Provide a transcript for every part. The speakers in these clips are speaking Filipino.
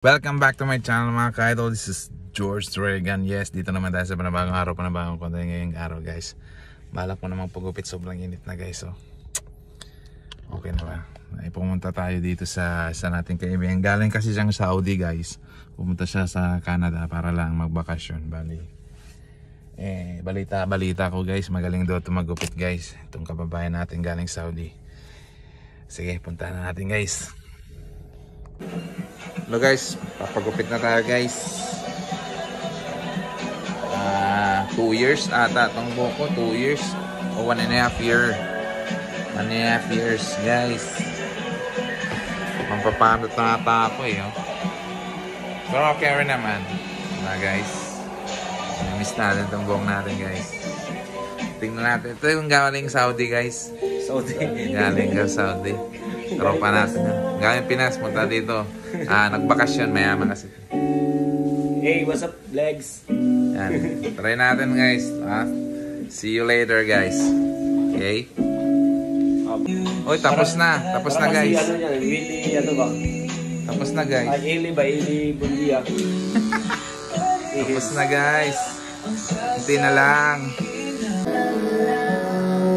Welcome back to my channel mga ka-idol. This is George Regan. Yes, dito naman tayo sa panabagong araw, panabagong content ngayong araw guys. Balak mo namang pagupit, sobrang init na guys. So, okay na ba? Ay, pumunta tayo dito sa nating kaibigan. Galing kasi siyang Saudi guys. Pumunta siya sa Canada para lang magbakasyon. Balita ko guys, magaling daw ito magupit guys. Itong kababayan natin galing Saudi. Sige, puntahan na natin guys. Hello guys, papagupit na tayo guys. 2 years ata itong buko, 2 years o 1.5 year. 1.5 years guys. Pampapamit na ata ako oh. Pero okay rin naman guys. Miss natin itong buhok natin guys. Tingnan natin, ito yung galing Saudi guys. Galing ka Saudi. Tropa natin yan. Galing Pinas, punta dito. Nagbakasyon, mayaman kasi. Hey, what's up, legs? Yan. Try natin guys. See you later guys. Okay? Oy, tapos na. Tapos na guys. Ano yan? Willy, ano ba? Tapos na guys. Ili ba? Ili Bundia. Tapos na guys. Hindi na lang.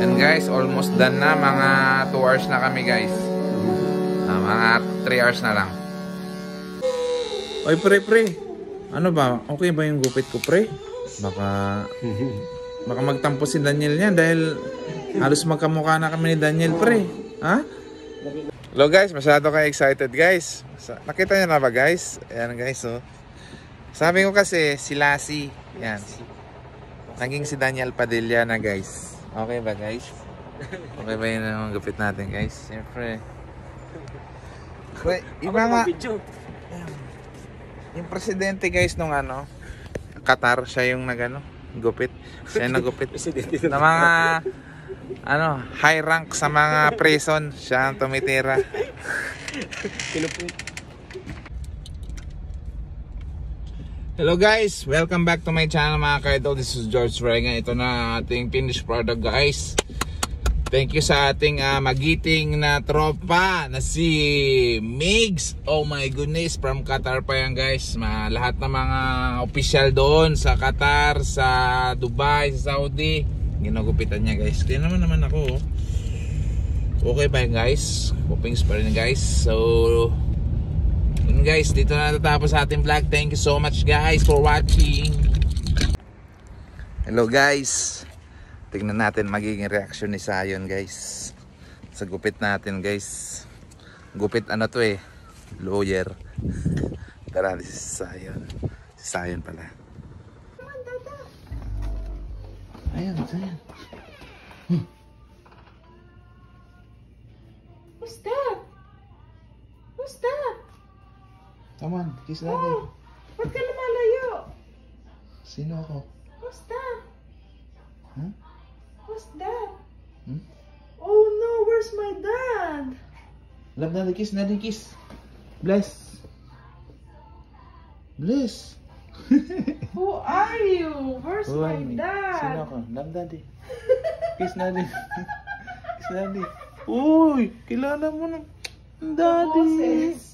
And guys, almost done na. Mga 2 hours na kami guys. Mga 3 hours na lang. Oy pre. Ano ba? Okay ba yung gupit ko pre? Baka magtampo si Daniel niya dahil halos magkamukha na kami ni Daniel pre. Ha? Hello guys, masyado kayo excited guys. Nakita niyo na ba guys? Ayan guys oh. Sabi ko kasi si Lassie. Yan. Naging si Daniel Padilla na guys. Okay ba guys? Okay ba yun ang gupit natin guys? Siyempre. Yung presidente guys nung Qatar, siya yung gupit. Siya yung nagupit. Na mga high rank sa mga prison, siya ang tumitira. Hello guys, welcome back to my channel mga ka-idol. This is George Regan. Ito na ating finished product guys. Thank you sa ating magiting na tropa na si Migs. Oh my goodness, from Qatar pa yan guys. Lahat ng mga official doon sa Qatar, sa Dubai, sa Saudi, ginugupitan niya guys. Kaya naman ako. Okay ba yan guys? Hopings pa rin guys. So yun guys, dito na natatapos sa ating vlog. Thank you so much guys for watching. Hello guys. Tingnan natin magiging reaction ni Sayon guys sa gupit natin guys. Gupit lawyer. Tara, si Sayon. Si Sayon pala. Ayan, Sayon. Who's that? Who's that? Come on, kiss natin. Oh, ba't ka lumalayo? Sino ako? Who's that? Huh? Who's that? Hmm? Oh no, where's my dad? Love natin, kiss. Bless. Bless. Who are you? Where's my Sino dad? ako? Love daddy. Kiss natin. Kiss daddy. Uy, kilala mo na. Daddy. Moses.